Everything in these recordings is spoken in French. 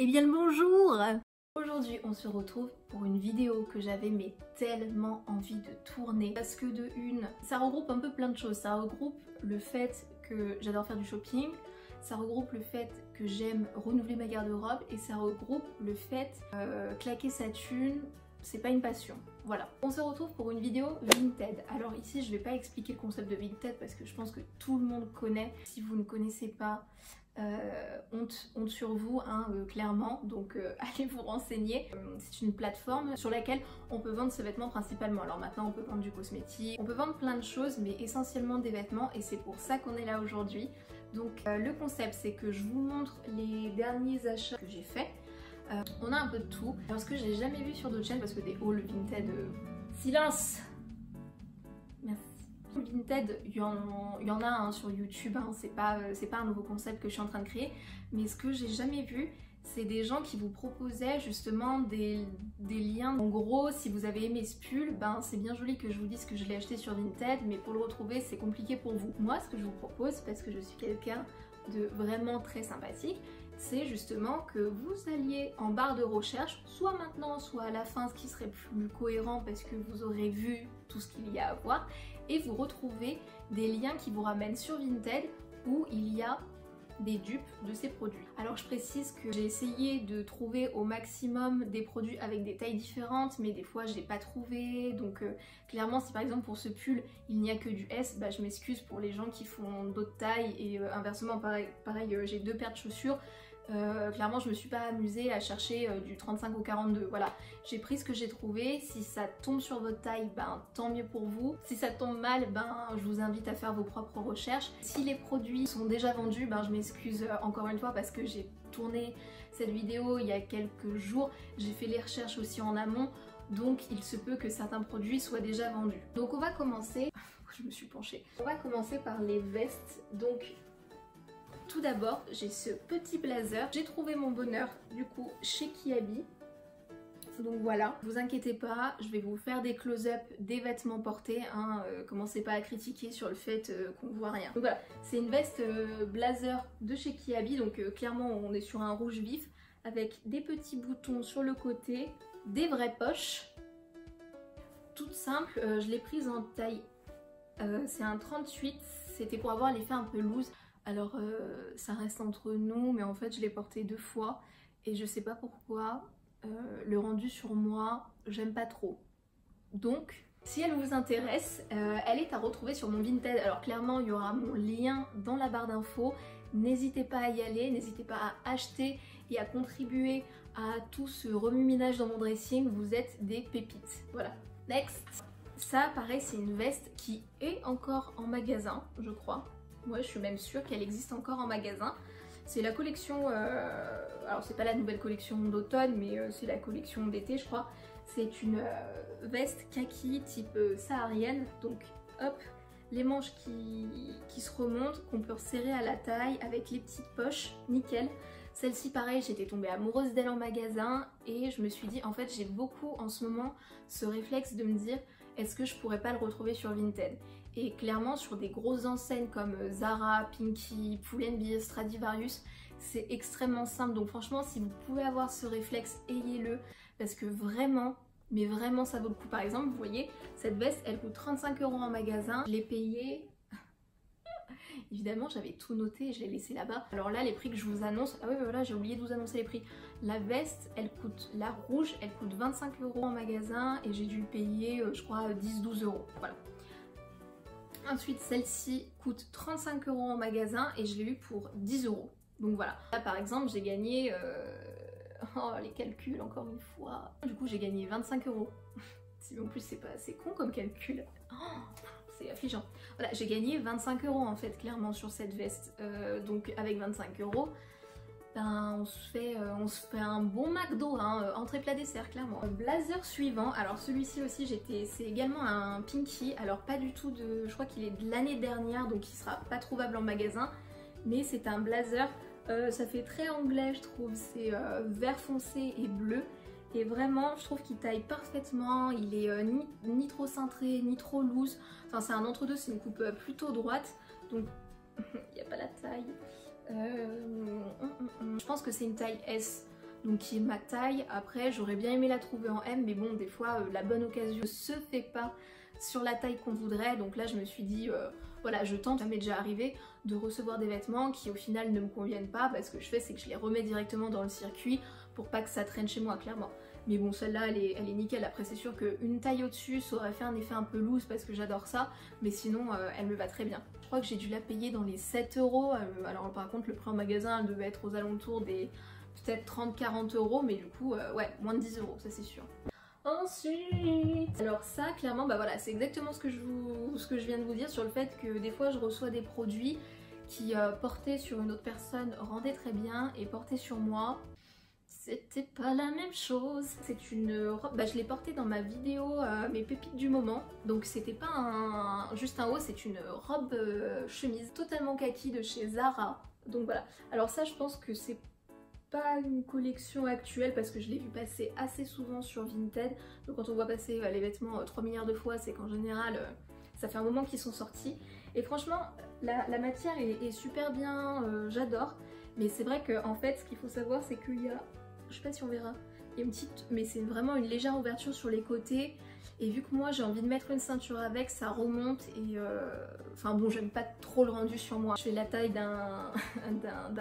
Eh bien le bonjour! Aujourd'hui on se retrouve pour une vidéo que j'avais mais tellement envie de tourner parce que de une, ça regroupe un peu plein de choses. Ça regroupe le fait que j'adore faire du shopping, ça regroupe le fait que j'aime renouveler ma garde-robe et ça regroupe le fait claquer sa thune, c'est pas une passion. Voilà. On se retrouve pour une vidéo Vinted. Alors ici je vais pas expliquer le concept de Vinted parce que je pense que tout le monde connaît. Si vous ne connaissez pas, honte sur vous, hein, clairement, donc allez vous renseigner. C'est une plateforme sur laquelle on peut vendre ses vêtements principalement. Alors maintenant on peut vendre du cosmétique, on peut vendre plein de choses mais essentiellement des vêtements et c'est pour ça qu'on est là aujourd'hui. Donc le concept c'est que je vous montre les derniers achats que j'ai faits. On a un peu de tout. Alors ce que j'ai jamais vu sur d'autres chaînes parce que des hauls Vinted... Silence! Merci. Vinted, il y en a un sur YouTube, hein, c'est pas un nouveau concept que je suis en train de créer, mais ce que j'ai jamais vu, c'est des gens qui vous proposaient justement des liens. En gros, si vous avez aimé ce pull, ben c'est bien joli que je vous dise que je l'ai acheté sur Vinted, mais pour le retrouver, c'est compliqué pour vous. Moi, ce que je vous propose, parce que je suis quelqu'un de vraiment très sympathique, c'est justement que vous alliez en barre de recherche, soit maintenant, soit à la fin, ce qui serait plus cohérent parce que vous aurez vu tout ce qu'il y a à voir, et vous retrouvez des liens qui vous ramènent sur Vinted où il y a des dupes de ces produits. Alors je précise que j'ai essayé de trouver au maximum des produits avec des tailles différentes, mais des fois je n'ai pas trouvé, donc clairement si par exemple pour ce pull il n'y a que du S, bah, je m'excuse pour les gens qui font d'autres tailles et inversement pareil j'ai deux paires de chaussures. Clairement je me suis pas amusée à chercher du 35 au 42, voilà, j'ai pris ce que j'ai trouvé. Si ça tombe sur votre taille, ben tant mieux pour vous. Si ça tombe mal, ben je vous invite à faire vos propres recherches. Si les produits sont déjà vendus, ben je m'excuse encore une fois parce que j'ai tourné cette vidéo il y a quelques jours, j'ai fait les recherches aussi en amont, donc il se peut que certains produits soient déjà vendus. Donc on va commencer, je me suis penchée, on va commencer par les vestes. Donc tout d'abord, j'ai ce petit blazer. J'ai trouvé mon bonheur du coup chez Kiabi. Donc voilà, vous inquiétez pas, je vais vous faire des close-up des vêtements portés, hein, commencez pas à critiquer sur le fait qu'on voit rien. Donc voilà, c'est une veste blazer de chez Kiabi, donc clairement on est sur un rouge vif, avec des petits boutons sur le côté, des vraies poches, toute simple. Je l'ai prise en taille, c'est un 38, c'était pour avoir l'effet un peu loose. Alors ça reste entre nous, mais en fait je l'ai porté 2 fois et je sais pas pourquoi le rendu sur moi j'aime pas trop. Donc si elle vous intéresse, elle est à retrouver sur mon Vinted. Alors clairement il y aura mon lien dans la barre d'infos, n'hésitez pas à y aller, n'hésitez pas à acheter et à contribuer à tout ce remue-ménage dans mon dressing, vous êtes des pépites. Voilà, next. Ça pareil c'est une veste qui est encore en magasin je crois. Ouais, je suis même sûre qu'elle existe encore en magasin. C'est la collection, alors c'est pas la nouvelle collection d'automne, mais c'est la collection d'été je crois. C'est une veste kaki type saharienne, donc hop, les manches qui se remontent, qu'on peut resserrer à la taille avec les petites poches, nickel. Celle-ci pareil, j'étais tombée amoureuse d'elle en magasin et je me suis dit, en fait j'ai beaucoup en ce moment ce réflexe de me dire, est-ce que je pourrais pas le retrouver sur Vinted? Et clairement sur des grosses enseignes comme Zara, Pinky, Pull&Bear, Stradivarius, c'est extrêmement simple. Donc franchement si vous pouvez avoir ce réflexe, ayez-le parce que vraiment, mais vraiment ça vaut le coup. Par exemple vous voyez cette veste elle coûte 35 € en magasin, je l'ai payée, évidemment j'avais tout noté et je l'ai laissé là-bas. Alors là les prix que je vous annonce, ah oui voilà j'ai oublié de vous annoncer les prix. La veste elle coûte, la rouge elle coûte 25 € en magasin et j'ai dû le payer je crois 10-12 €, voilà. Ensuite celle-ci coûte 35 € en magasin et je l'ai eu pour 10 €. Donc voilà. Là par exemple j'ai gagné... Oh les calculs encore une fois. Du coup j'ai gagné 25 €. Si en plus c'est pas assez con comme calcul. Oh, c'est affligeant. Voilà, j'ai gagné 25 € en fait clairement sur cette veste. Donc avec 25 €, ben, on se fait un bon McDo, hein, entrée plat dessert clairement. Blazer suivant, alors celui-ci aussi c'est également un Pinky, alors pas du tout de, je crois qu'il est de l'année dernière donc il sera pas trouvable en magasin, mais c'est un blazer, ça fait très anglais je trouve, c'est vert foncé et bleu et vraiment je trouve qu'il taille parfaitement, il est ni trop cintré ni trop loose, enfin c'est un entre-deux, c'est une coupe plutôt droite donc il n'y a pas la taille. Je pense que c'est une taille S. donc qui est ma taille. Après j'aurais bien aimé la trouver en M, mais bon des fois la bonne occasion ne se fait pas sur la taille qu'on voudrait, donc là je me suis dit voilà, je tente, ça m'est déjà arrivé de recevoir des vêtements qui au final ne me conviennent pas, parce que je fais c'est que je les remets directement dans le circuit pour pas que ça traîne chez moi clairement. Mais bon, celle-là elle est nickel. Après c'est sûr qu'une taille au-dessus ça aurait fait un effet un peu loose parce que j'adore ça, mais sinon elle me va très bien. Je crois que j'ai dû la payer dans les 7 €, alors par contre le prix en magasin elle devait être aux alentours des peut-être 30-40 €, mais du coup ouais, moins de 10 €, ça c'est sûr. Ensuite, alors ça clairement bah voilà, c'est exactement ce que je viens de vous dire sur le fait que des fois je reçois des produits qui portés sur une autre personne rendaient très bien et portés sur moi c'était pas la même chose. C'est une robe, bah je l'ai portée dans ma vidéo mes pépites du moment, donc c'était pas juste un haut, c'est une robe chemise totalement kaki de chez Zara, donc voilà. Alors ça je pense que c'est pas une collection actuelle parce que je l'ai vu passer assez souvent sur Vinted, donc quand on voit passer les vêtements 3 milliards de fois c'est qu'en général ça fait un moment qu'ils sont sortis, et franchement la matière est super bien, j'adore, mais c'est vrai que en fait ce qu'il faut savoir c'est qu'il y a, je sais pas si on verra, il y a une petite, mais c'est vraiment une légère ouverture sur les côtés, et vu que moi j'ai envie de mettre une ceinture avec, ça remonte et enfin bon, j'aime pas trop le rendu sur moi. Je fais la taille d'un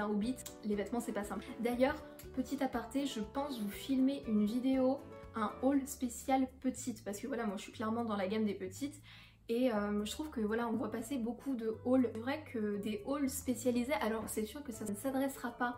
hobbit, les vêtements c'est pas simple. D'ailleurs, petit aparté, je pense vous filmer une vidéo, un haul spécial petite, parce que voilà, moi je suis clairement dans la gamme des petites, et je trouve que voilà, on voit passer beaucoup de hauls. C'est vrai que des hauls spécialisés, alors c'est sûr que ça ne s'adressera pas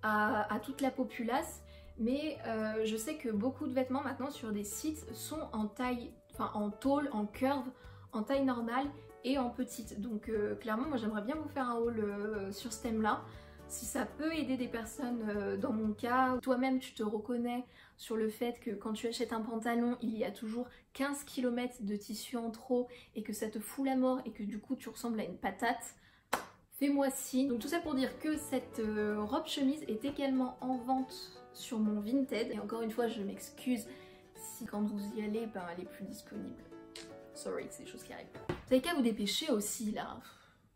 à toute la populace, mais je sais que beaucoup de vêtements maintenant sur des sites sont en taille, enfin en tôle, en curve, en taille normale et en petite. Donc clairement moi j'aimerais bien vous faire un haul sur ce thème là. Si ça peut aider des personnes dans mon cas, toi-même tu te reconnais sur le fait que quand tu achètes un pantalon, il y a toujours 15 km de tissu en trop et que ça te fout la mort et que du coup tu ressembles à une patate, fais-moi signe. Donc tout ça pour dire que cette robe chemise est également en vente sur mon Vinted. Et encore une fois, je m'excuse si quand vous y allez, ben elle est plus disponible. Sorry, c'est des choses qui arrivent. Vous avez qu'à vous dépêcher aussi là.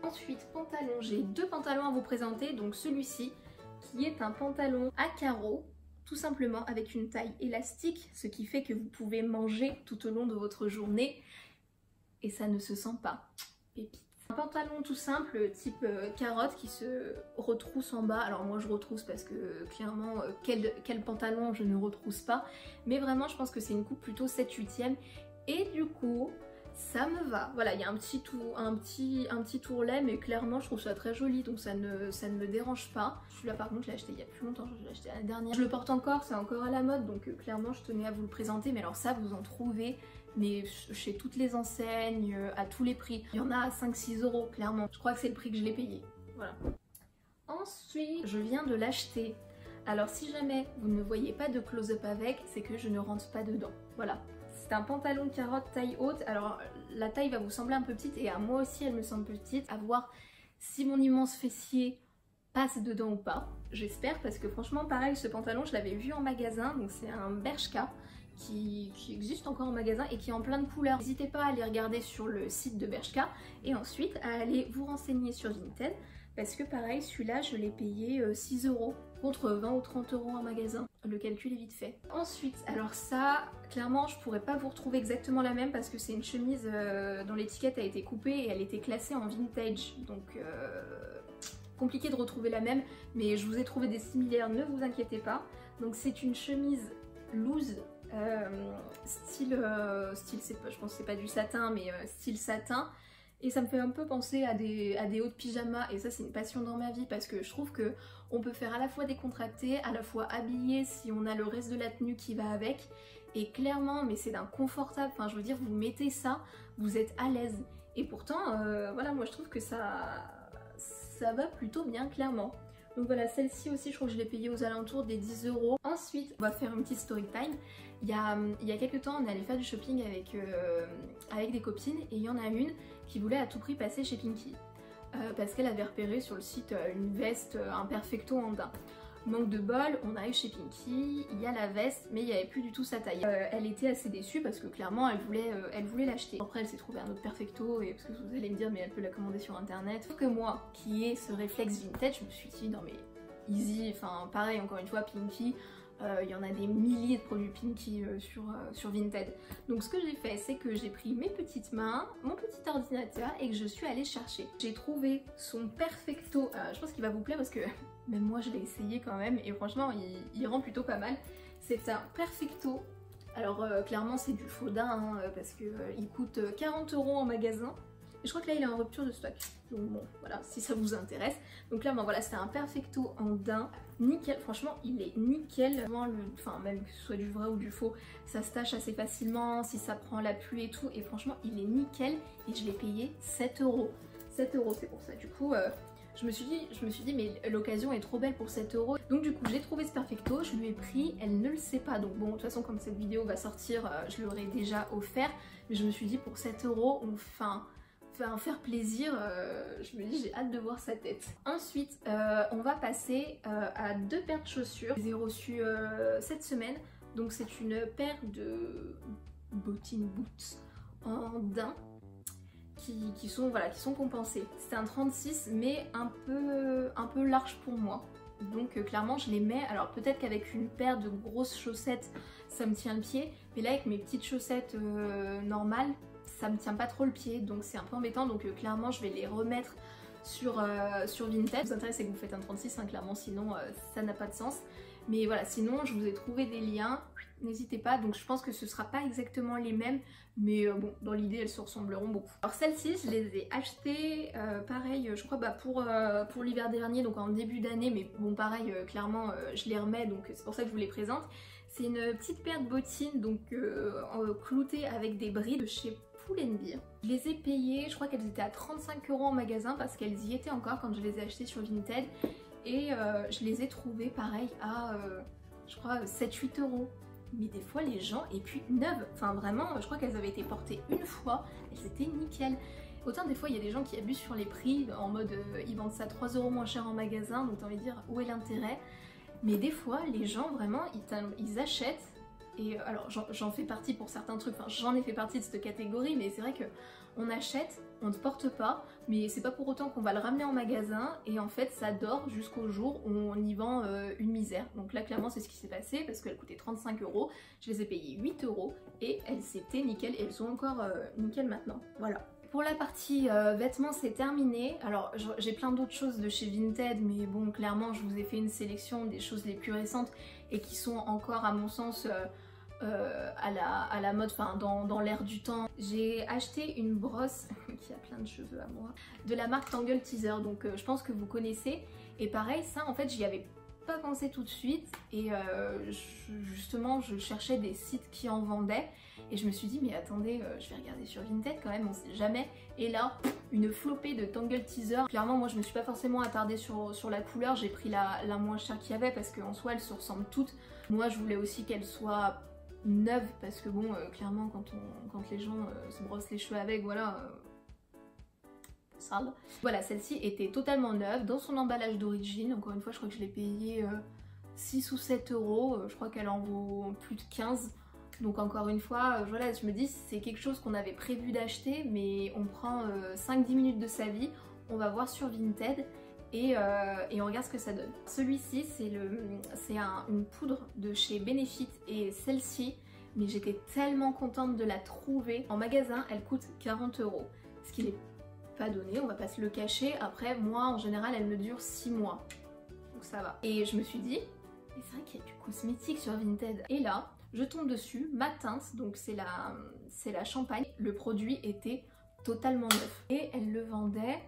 Ensuite, pantalon. J'ai deux pantalons à vous présenter. Donc celui-ci qui est un pantalon à carreaux, tout simplement avec une taille élastique, ce qui fait que vous pouvez manger tout au long de votre journée et ça ne se sent pas. Pépite. Un pantalon tout simple type carotte qui se retrousse en bas. Alors moi je retrousse parce que clairement quel pantalon je ne retrousse pas, mais vraiment je pense que c'est une coupe plutôt 7/8e et du coup ça me va. Voilà, il y a un petit tourlet, mais clairement je trouve ça très joli, donc ça ne me dérange pas. Celui-là par contre je l'ai acheté il y a plus longtemps, je l'ai acheté l'année dernière. Je le porte encore, c'est encore à la mode, donc clairement je tenais à vous le présenter. Mais alors ça vous en trouvez mais chez toutes les enseignes, à tous les prix. Il y en a à 5-6 € clairement. Je crois que c'est le prix que je l'ai payé. Voilà. Ensuite, je viens de l'acheter. Alors si jamais vous ne voyez pas de close-up avec, c'est que je ne rentre pas dedans. Voilà. C'est un pantalon carotte taille haute. Alors la taille va vous sembler un peu petite et à moi aussi elle me semble petite. À voir si mon immense fessier passe dedans ou pas. J'espère, parce que franchement pareil, ce pantalon je l'avais vu en magasin. Donc c'est un Bershka qui existe encore en magasin et qui est en plein de couleurs. N'hésitez pas à aller regarder sur le site de Bershka et ensuite à aller vous renseigner sur Vinted, parce que pareil, celui-là je l'ai payé 6 € contre 20 ou 30 € en magasin. Le calcul est vite fait. Ensuite, alors ça, clairement je pourrais pas vous retrouver exactement la même parce que c'est une chemise dont l'étiquette a été coupée et elle était classée en vintage, donc compliqué de retrouver la même, mais je vous ai trouvé des similaires, ne vous inquiétez pas. Donc c'est une chemise loose, style je pense que c'est pas du satin, mais style satin, et ça me fait un peu penser à des hauts de pyjama, et ça c'est une passion dans ma vie parce que je trouve que on peut faire à la fois décontracté, à la fois habillé si on a le reste de la tenue qui va avec, et clairement mais c'est d'un confortable, enfin je veux dire vous mettez ça, vous êtes à l'aise, et pourtant voilà, moi je trouve que ça va plutôt bien clairement. Donc voilà, celle-ci aussi je crois que je l'ai payée aux alentours des 10 €. Ensuite on va faire une petite story time. Il y a quelques temps on est allé faire du shopping avec des copines, et il y en a une qui voulait à tout prix passer chez Pinky parce qu'elle avait repéré sur le site une veste, un perfecto en daim. Manque de bol, on arrive chez Pinky, il y a la veste mais il n'y avait plus du tout sa taille. Elle était assez déçue parce que clairement elle voulait l'acheter. Après elle s'est trouvée un autre perfecto, et parce que vous allez me dire mais elle peut la commander sur internet. Sauf que moi qui ai ce réflexe vintage, je me suis dit non mais easy, enfin pareil encore une fois Pinky, il y en a des milliers de produits Pinky sur Vinted. Donc ce que j'ai fait, c'est que j'ai pris mes petites mains, mon petit ordinateur et que je suis allée chercher. J'ai trouvé son Perfecto, je pense qu'il va vous plaire parce que même moi je l'ai essayé quand même et franchement il rend plutôt pas mal. C'est un Perfecto, alors clairement c'est du faux daim hein, parce que il coûte 40 € en magasin. Et je crois que là il est en rupture de stock, donc bon voilà si ça vous intéresse. Donc là bon, voilà c'est un Perfecto en daim, nickel, franchement il est nickel. Enfin même que ce soit du vrai ou du faux, ça se tâche assez facilement si ça prend la pluie et tout. Et franchement il est nickel et je l'ai payé 7 €. 7 € c'est pour ça. Du coup je me suis dit mais l'occasion est trop belle pour 7 €. Donc du coup j'ai trouvé ce Perfecto, je lui ai pris, elle ne le sait pas. Donc bon de toute façon comme cette vidéo va sortir, je l'aurais déjà offert. Mais je me suis dit pour 7 € enfin faire plaisir, je me dis j'ai hâte de voir sa tête. Ensuite on va passer à 2 paires de chaussures. Je les ai reçues cette semaine, donc c'est une paire de bottines boots en daim qui sont compensées. C'est un 36 mais un peu large pour moi. Donc clairement je les mets, alors peut-être qu'avec une paire de grosses chaussettes ça me tient le pied, mais là avec mes petites chaussettes normales ça me tient pas trop le pied, donc c'est un peu embêtant. Donc clairement je vais les remettre sur Vinted. Ce qui vous intéresse c'est que vous faites un 36 hein, clairement, sinon ça n'a pas de sens. Mais voilà, sinon je vous ai trouvé des liens, n'hésitez pas. Donc je pense que ce sera pas exactement les mêmes, mais bon dans l'idée elles se ressembleront beaucoup. Alors celles-ci je les ai achetées pareil je crois pour l'hiver dernier, donc en début d'année, mais bon pareil clairement je les remets, donc c'est pour ça que je vous les présente. C'est une petite paire de bottines donc cloutées avec des brides de chez Pull&Bear. Je les ai payées, je crois qu'elles étaient à 35 € en magasin parce qu'elles y étaient encore quand je les ai achetées sur Vinted. Et je les ai trouvées pareil à je crois 7-8 €. Mais des fois les gens, et puis neuves, enfin vraiment je crois qu'elles avaient été portées une fois, elles étaient nickel. Autant des fois il y a des gens qui abusent sur les prix en mode ils vendent ça 3 € moins cher en magasin, donc t'as envie de dire où est l'intérêt. Mais des fois les gens vraiment ils achètent. Et alors j'en fais partie pour certains trucs, enfin j'en ai fait partie de cette catégorie, mais c'est vrai que on achète, on ne porte pas, mais c'est pas pour autant qu'on va le ramener en magasin et en fait ça dort jusqu'au jour où on y vend une misère. Donc là clairement c'est ce qui s'est passé parce qu'elles coûtaient 35 €, je les ai payées 8 € et elles étaient nickel et elles sont encore nickel maintenant. Voilà. Pour la partie vêtements c'est terminé. Alors j'ai plein d'autres choses de chez Vinted, mais bon clairement je vous ai fait une sélection des choses les plus récentes et qui sont encore à mon sens à la mode, enfin dans l'air du temps. J'ai acheté une brosse qui a plein de cheveux à moi, de la marque Tangle Teezer, donc je pense que vous connaissez. Et pareil ça en fait j'y avais pas pensé tout de suite et justement je cherchais des sites qui en vendaient et je me suis dit mais attendez je vais regarder sur Vinted quand même, on sait jamais. Et là une flopée de Tangle Teezer. Clairement moi je me suis pas forcément attardée sur la couleur, j'ai pris la moins chère qu'il y avait parce qu'en soi elles se ressemblent toutes. Moi je voulais aussi qu'elles soient neuves parce que bon clairement quand les gens se brossent les cheveux avec, voilà sale. Voilà, celle-ci était totalement neuve dans son emballage d'origine. Encore une fois je crois que je l'ai payée 6 ou 7 €, je crois qu'elle en vaut plus de 15. Donc encore une fois voilà, je me dis c'est quelque chose qu'on avait prévu d'acheter, mais on prend 5-10 minutes de sa vie, on va voir sur Vinted et on regarde ce que ça donne. Celui-ci c'est une poudre de chez Benefit et celle-ci, mais j'étais tellement contente de la trouver. En magasin elle coûte 40 €, ce qui n'est pas donné, on va pas se le cacher. Après moi en général elle me dure 6 mois, donc ça va. Et je me suis dit mais c'est vrai qu'il y a du cosmétique sur Vinted. Et là je tombe dessus, ma teinte, donc c'est la champagne, le produit était totalement neuf et elle le vendait,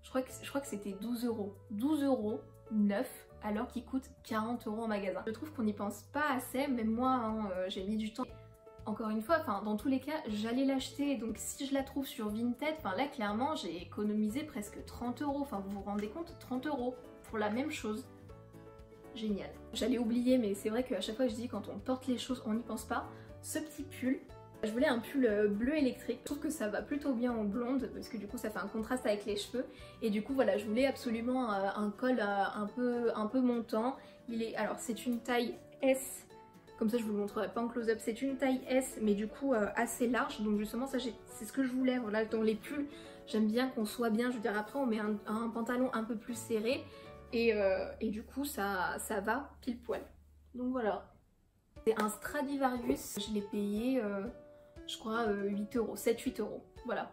je crois que c'était 12 €, 12 € neuf, alors qu'il coûte 40 € en magasin. Je trouve qu'on n'y pense pas assez, même moi hein, j'ai mis du temps. Encore une fois, enfin dans tous les cas j'allais l'acheter, donc si je la trouve sur Vinted, enfin là clairement j'ai économisé presque 30 €, enfin vous vous rendez compte, 30 € pour la même chose. Génial. J'allais oublier, mais c'est vrai qu'à chaque fois je dis quand on porte les choses on n'y pense pas. Ce petit pull, je voulais un pull bleu électrique, je trouve que ça va plutôt bien en blonde parce que du coup ça fait un contraste avec les cheveux. Et du coup voilà, je voulais absolument un col un peu montant. Alors c'est une taille S, comme ça je vous le montrerai pas en close-up, c'est une taille S mais du coup assez large, donc justement ça c'est ce que je voulais. Voilà, dans les pulls j'aime bien qu'on soit bien, je veux dire après on met un pantalon un peu plus serré. et du coup ça va pile poil. Donc voilà. C'est un Stradivarius, je l'ai payé je crois 8 euros, 7-8 euros, voilà.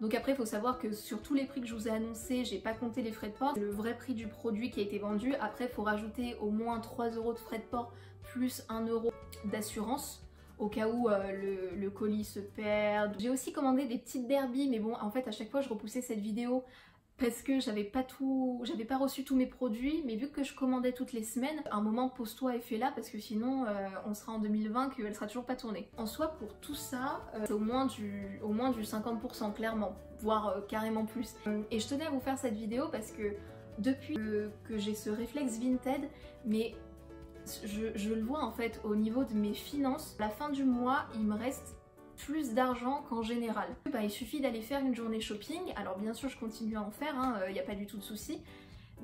Donc après il faut savoir que sur tous les prix que je vous ai annoncés, j'ai pas compté les frais de port, le vrai prix du produit qui a été vendu. Après il faut rajouter au moins 3 euros de frais de port plus 1 euro d'assurance au cas où le colis se perd. J'ai aussi commandé des petites Barbie, mais bon en fait à chaque fois je repoussais cette vidéo parce que j'avais pas reçu tous mes produits, mais vu que je commandais toutes les semaines, à un moment pose-toi et fais-la parce que sinon on sera en 2020 qu'elle sera toujours pas tournée. En soi pour tout ça, c'est au moins du 50% clairement, voire carrément plus. Et je tenais à vous faire cette vidéo parce que depuis que j'ai ce réflexe Vinted, mais je le vois en fait au niveau de mes finances, à la fin du mois il me reste plus d'argent qu'en général. Il suffit d'aller faire une journée shopping, alors bien sûr je continue à en faire, il n'y a pas du tout de souci,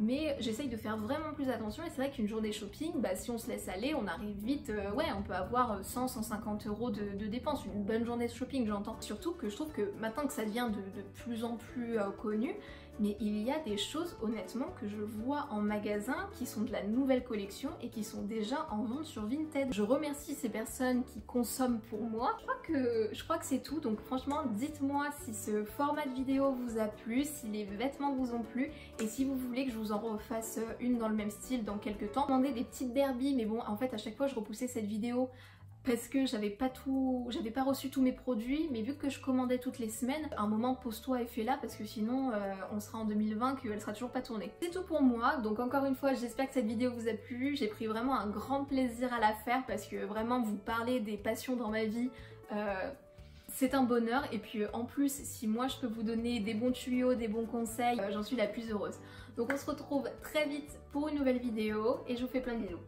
mais j'essaye de faire vraiment plus attention. Et c'est vrai qu'une journée shopping, si on se laisse aller, on arrive vite, ouais on peut avoir 100-150 euros de dépenses, une bonne journée de shopping j'entends. Surtout que je trouve que maintenant que ça devient de plus en plus connu, mais il y a des choses honnêtement que je vois en magasin qui sont de la nouvelle collection et qui sont déjà en vente sur Vinted. Je remercie ces personnes qui consomment pour moi. Je crois que c'est tout, donc franchement dites-moi si ce format de vidéo vous a plu, si les vêtements vous ont plu et si vous voulez que je vous en refasse une dans le même style dans quelques temps. Demandez des petites Barbie, mais bon en fait à chaque fois je repoussais cette vidéo parce que j'avais pas reçu tous mes produits, mais vu que je commandais toutes les semaines, à un moment pose-toi et fais-la parce que sinon on sera en 2020 qu'elle sera toujours pas tournée. C'est tout pour moi, donc encore une fois j'espère que cette vidéo vous a plu, j'ai pris vraiment un grand plaisir à la faire parce que vraiment vous parler des passions dans ma vie, c'est un bonheur. Et puis en plus si moi je peux vous donner des bons tuyaux, des bons conseils, j'en suis la plus heureuse. Donc on se retrouve très vite pour une nouvelle vidéo et je vous fais plein de bisous.